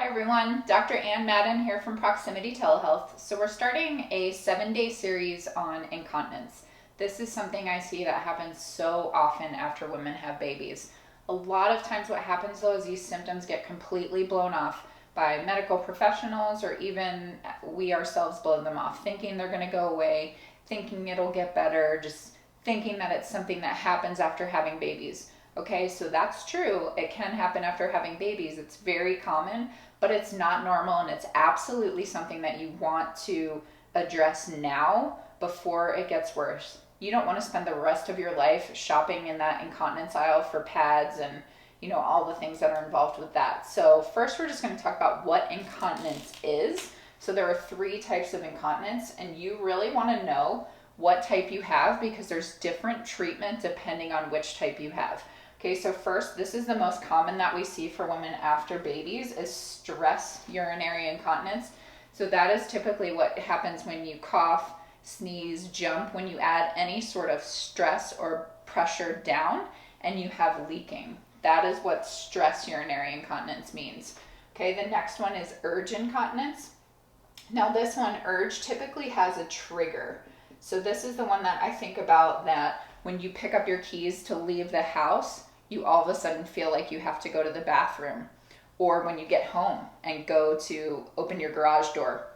Hi everyone, Dr. Ann Madden here from Proximity Telehealth. So we're starting a 7-day series on incontinence. This is something I see that happens so often after women have babies. A lot of times what happens though is these symptoms get completely blown off by medical professionals, or even we ourselves blow them off, thinking they're going to go away, thinking it'll get better, just thinking that it's something that happens after having babies. Okay, so that's true. It can happen after having babies. It's very common, but it's not normal, and it's absolutely something that you want to address now before it gets worse. You don't want to spend the rest of your life shopping in that incontinence aisle for pads and all the things that are involved with that. So first we're just going to talk about what incontinence is. So there are 3 types of incontinence, and you really want to know what type you have because there's different treatment depending on which type you have. Okay, so first, this is the most common that we see for women after babies is stress urinary incontinence. So that is typically what happens when you cough, sneeze, jump, when you add any sort of stress or pressure down and you have leaking. That is what stress urinary incontinence means. Okay, the next one is urge incontinence. Now this one, urge, typically has a trigger. So this is the one that I think about, that when you pick up your keys to leave the house, you all of a sudden feel like you have to go to the bathroom. Or when you get home and go to open your garage door,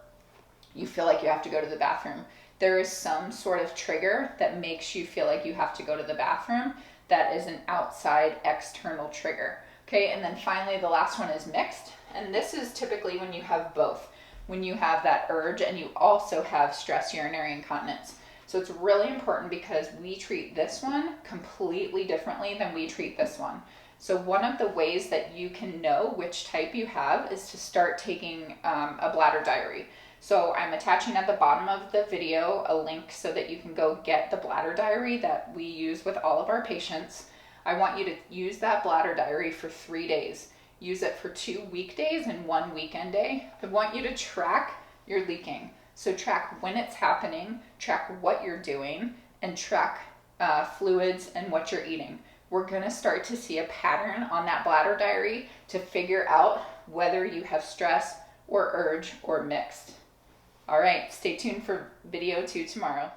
you feel like you have to go to the bathroom. There is some sort of trigger that makes you feel like you have to go to the bathroom. That is an outside external trigger. Okay, and then finally the last one is mixed. And this is typically when you have both. When you have that urge and you also have stress urinary incontinence. So it's really important because we treat this one completely differently than we treat this one. So one of the ways that you can know which type you have is to start taking a bladder diary. So I'm attaching at the bottom of the video a link so that you can go get the bladder diary that we use with all of our patients. I want you to use that bladder diary for 3 days. Use it for 2 weekdays and 1 weekend day. I want you to track your leaking. So track when it's happening, track what you're doing, and track fluids and what you're eating. We're going to start to see a pattern on that bladder diary to figure out whether you have stress or urge or mixed. All right, stay tuned for video 2 tomorrow.